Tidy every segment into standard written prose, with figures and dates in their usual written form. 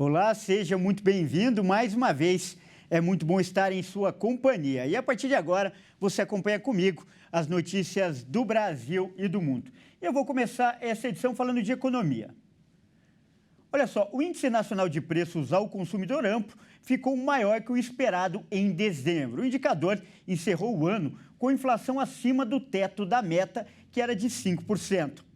Olá, seja muito bem-vindo mais uma vez. É muito bom estar em sua companhia. E a partir de agora, você acompanha comigo as notícias do Brasil e do mundo. Eu vou começar essa edição falando de economia. Olha só, o Índice Nacional de Preços ao Consumidor Amplo ficou maior que o esperado em dezembro. O indicador encerrou o ano com inflação acima do teto da meta, que era de 5%.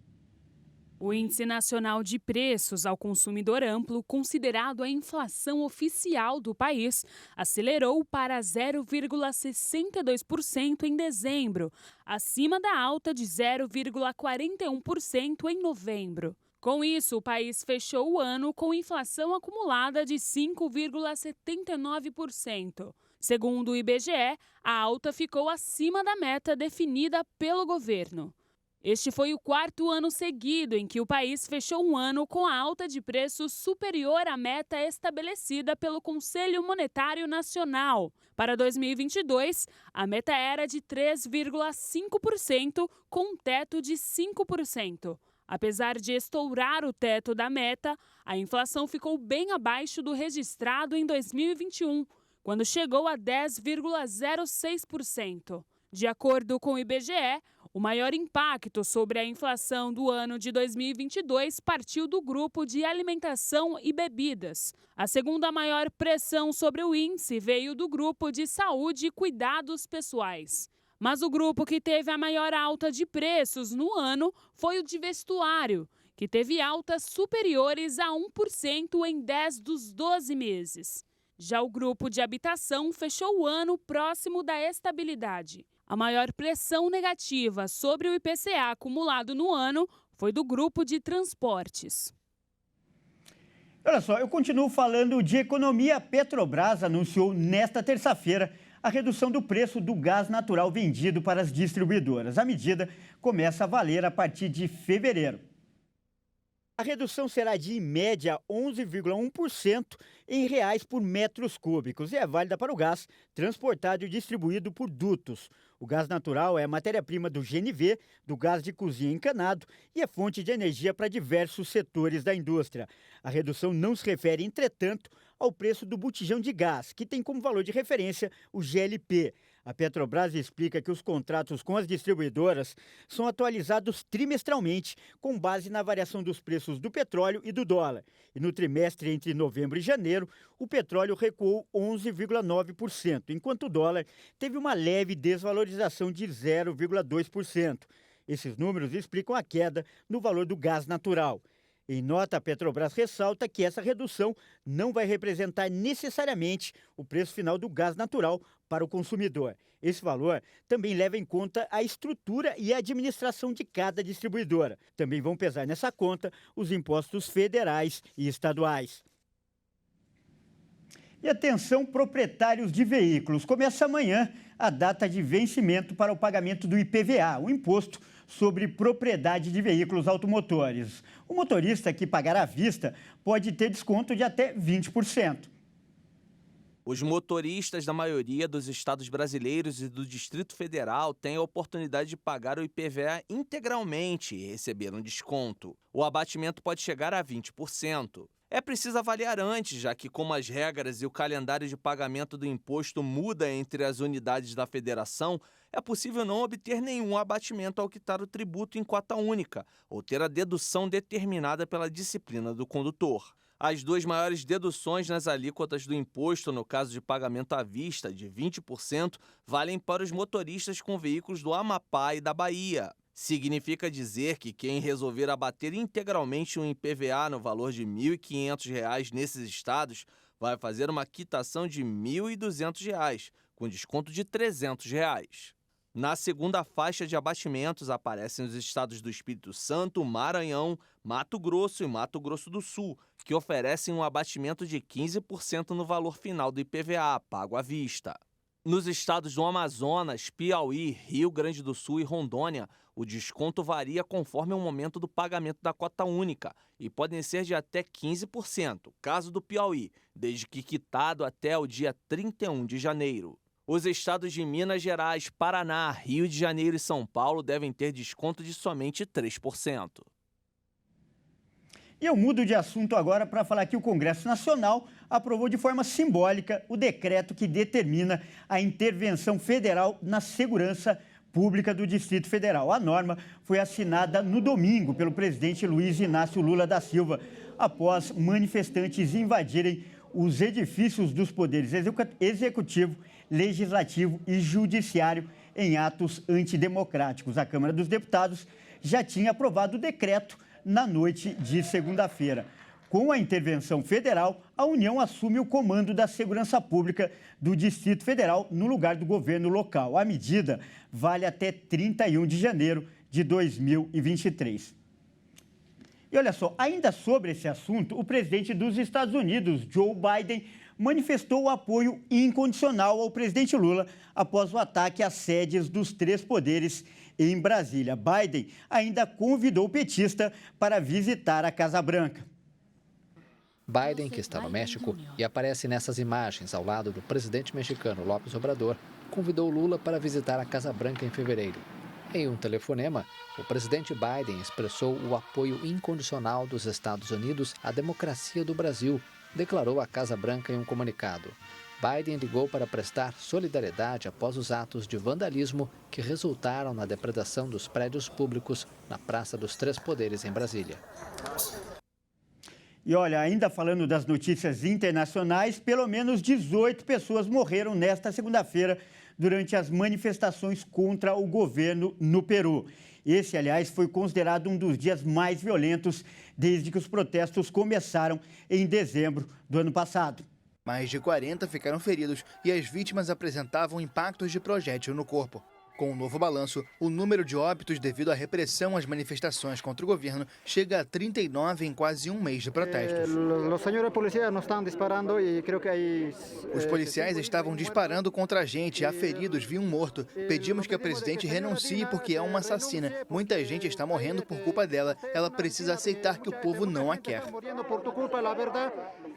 O Índice Nacional de Preços ao Consumidor Amplo, considerado a inflação oficial do país, acelerou para 0,62% em dezembro, acima da alta de 0,41% em novembro. Com isso, o país fechou o ano com inflação acumulada de 5,79%. Segundo o IBGE, a alta ficou acima da meta definida pelo governo. Este foi o quarto ano seguido em que o país fechou um ano com a alta de preços superior à meta estabelecida pelo Conselho Monetário Nacional. Para 2022, a meta era de 3,5%, com um teto de 5%. Apesar de estourar o teto da meta, a inflação ficou bem abaixo do registrado em 2021, quando chegou a 10,06%. De acordo com o IBGE, o maior impacto sobre a inflação do ano de 2022 partiu do grupo de alimentação e bebidas. A segunda maior pressão sobre o índice veio do grupo de saúde e cuidados pessoais. Mas o grupo que teve a maior alta de preços no ano foi o de vestuário, que teve altas superiores a 1% em 10 dos 12 meses. Já o grupo de habitação fechou o ano próximo da estabilidade. A maior pressão negativa sobre o IPCA acumulado no ano foi do grupo de transportes. Olha só, eu continuo falando de economia. A Petrobras anunciou nesta terça-feira a redução do preço do gás natural vendido para as distribuidoras. A medida começa a valer a partir de fevereiro. A redução será de, em média, 11,1% em reais por metros cúbicos e é válida para o gás transportado e distribuído por dutos. O gás natural é a matéria-prima do GNV, do gás de cozinha encanado, e é fonte de energia para diversos setores da indústria. A redução não se refere, entretanto, ao preço do botijão de gás, que tem como valor de referência o GLP. A Petrobras explica que os contratos com as distribuidoras são atualizados trimestralmente, com base na variação dos preços do petróleo e do dólar. E no trimestre entre novembro e janeiro, o petróleo recuou 11,9%, enquanto o dólar teve uma leve desvalorização de 0,2%. Esses números explicam a queda no valor do gás natural. Em nota, a Petrobras ressalta que essa redução não vai representar necessariamente o preço final do gás natural para o consumidor. Esse valor também leva em conta a estrutura e a administração de cada distribuidora. Também vão pesar nessa conta os impostos federais e estaduais. E atenção, proprietários de veículos. Começa amanhã a data de vencimento para o pagamento do IPVA, o Imposto sobre Propriedade de Veículos Automotores. O motorista que pagar à vista pode ter desconto de até 20%. Os motoristas da maioria dos estados brasileiros e do Distrito Federal têm a oportunidade de pagar o IPVA integralmente e receber um desconto. O abatimento pode chegar a 20%. É preciso avaliar antes, já que como as regras e o calendário de pagamento do imposto muda entre as unidades da federação, é possível não obter nenhum abatimento ao quitar o tributo em cota única ou ter a dedução determinada pela disciplina do condutor. As duas maiores deduções nas alíquotas do imposto, no caso de pagamento à vista, de 20%, valem para os motoristas com veículos do Amapá e da Bahia. Significa dizer que quem resolver abater integralmente um IPVA no valor de R$ 1.500 nesses estados vai fazer uma quitação de R$ 1.200, com desconto de R$ 300. Na segunda faixa de abatimentos aparecem os estados do Espírito Santo, Maranhão, Mato Grosso e Mato Grosso do Sul, que oferecem um abatimento de 15% no valor final do IPVA, pago à vista. Nos estados do Amazonas, Piauí, Rio Grande do Sul e Rondônia, o desconto varia conforme o momento do pagamento da cota única e podem ser de até 15%, caso do Piauí, desde que quitado até o dia 31 de janeiro. Os estados de Minas Gerais, Paraná, Rio de Janeiro e São Paulo devem ter desconto de somente 3%. E eu mudo de assunto agora para falar que o Congresso Nacional aprovou de forma simbólica o decreto que determina a intervenção federal na segurança pública do Distrito Federal. A norma foi assinada no domingo pelo presidente Luiz Inácio Lula da Silva, após manifestantes invadirem os edifícios dos poderes executivo, legislativo e judiciário em atos antidemocráticos. A Câmara dos Deputados já tinha aprovado o decreto na noite de segunda-feira. Com a intervenção federal, a União assume o comando da segurança pública do Distrito Federal no lugar do governo local. A medida vale até 31 de janeiro de 2023. E olha só, ainda sobre esse assunto, o presidente dos Estados Unidos, Joe Biden, manifestou o apoio incondicional ao presidente Lula após o ataque às sedes dos três poderes em Brasília. Biden ainda convidou o petista para visitar a Casa Branca. Biden, que está no México e aparece nessas imagens ao lado do presidente mexicano López Obrador, convidou Lula para visitar a Casa Branca em fevereiro. Em um telefonema, o presidente Biden expressou o apoio incondicional dos Estados Unidos à democracia do Brasil, declarou a Casa Branca em um comunicado. Biden ligou para prestar solidariedade após os atos de vandalismo que resultaram na depredação dos prédios públicos na Praça dos Três Poderes, em Brasília. E olha, ainda falando das notícias internacionais, pelo menos 18 pessoas morreram nesta segunda-feira durante as manifestações contra o governo no Peru. Esse, aliás, foi considerado um dos dias mais violentos desde que os protestos começaram em dezembro do ano passado. Mais de 40 ficaram feridos e as vítimas apresentavam impactos de projétil no corpo. Com o novo balanço, o número de óbitos devido à repressão às manifestações contra o governo chega a 39 em quase um mês de protestos. Os policiais estavam disparando contra a gente, há feridos, vi um morto. Pedimos que a presidente renuncie porque é uma assassina. Muita gente está morrendo por culpa dela. Ela precisa aceitar que o povo não a quer.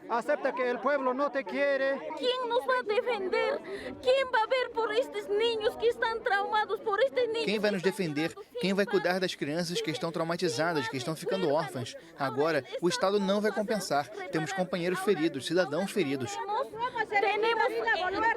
Acepta que o povo não te quer. Quem nos vai defender? Quem vai ver por estes ninhos que estão traumados por estes ninhos? Quem vai nos defender? Quem vai cuidar das crianças que estão traumatizadas, que estão ficando órfãs? Agora, o Estado não vai compensar. Temos companheiros feridos, cidadãos feridos. Temos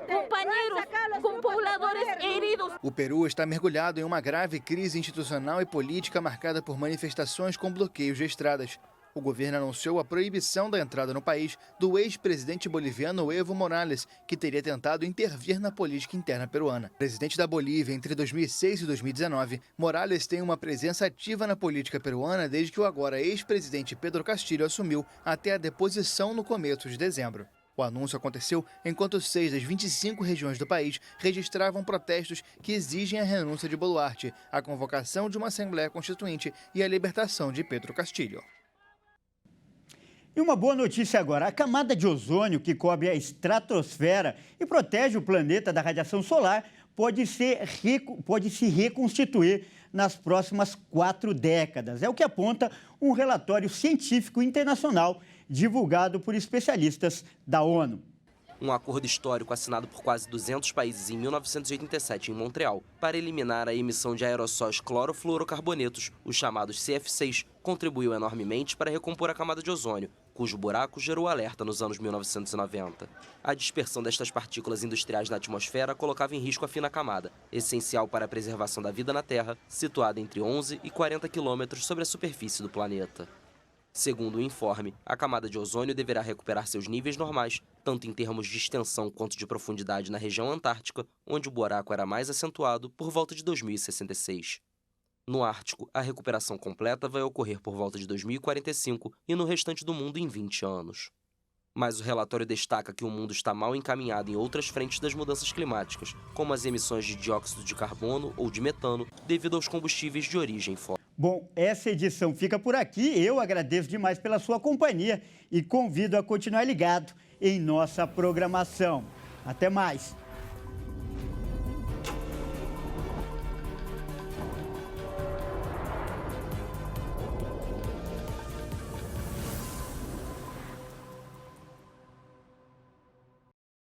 companheiros com pobladores heridos. O Peru está mergulhado em uma grave crise institucional e política marcada por manifestações com bloqueios de estradas. O governo anunciou a proibição da entrada no país do ex-presidente boliviano Evo Morales, que teria tentado intervir na política interna peruana. Presidente da Bolívia entre 2006 e 2019, Morales tem uma presença ativa na política peruana desde que o agora ex-presidente Pedro Castillo assumiu até a deposição no começo de dezembro. O anúncio aconteceu enquanto 6 das 25 regiões do país registravam protestos que exigem a renúncia de Boluarte, a convocação de uma Assembleia Constituinte e a libertação de Pedro Castillo. E uma boa notícia agora, a camada de ozônio que cobre a estratosfera e protege o planeta da radiação solar pode se reconstituir nas próximas 4 décadas. É o que aponta um relatório científico internacional divulgado por especialistas da ONU. Um acordo histórico assinado por quase 200 países em 1987 em Montreal para eliminar a emissão de aerossóis clorofluorocarbonetos, os chamados CF6, contribuiu enormemente para recompor a camada de ozônio, cujo buraco gerou alerta nos anos 1990. A dispersão destas partículas industriais na atmosfera colocava em risco a fina camada, essencial para a preservação da vida na Terra, situada entre 11 e 40 quilômetros sobre a superfície do planeta. Segundo o informe, a camada de ozônio deverá recuperar seus níveis normais, tanto em termos de extensão quanto de profundidade na região antártica, onde o buraco era mais acentuado, por volta de 2066. No Ártico, a recuperação completa vai ocorrer por volta de 2045 e no restante do mundo em 20 anos. Mas o relatório destaca que o mundo está mal encaminhado em outras frentes das mudanças climáticas, como as emissões de dióxido de carbono ou de metano, devido aos combustíveis de origem fóssil. Bom, essa edição fica por aqui. Eu agradeço demais pela sua companhia e convido a continuar ligado em nossa programação. Até mais!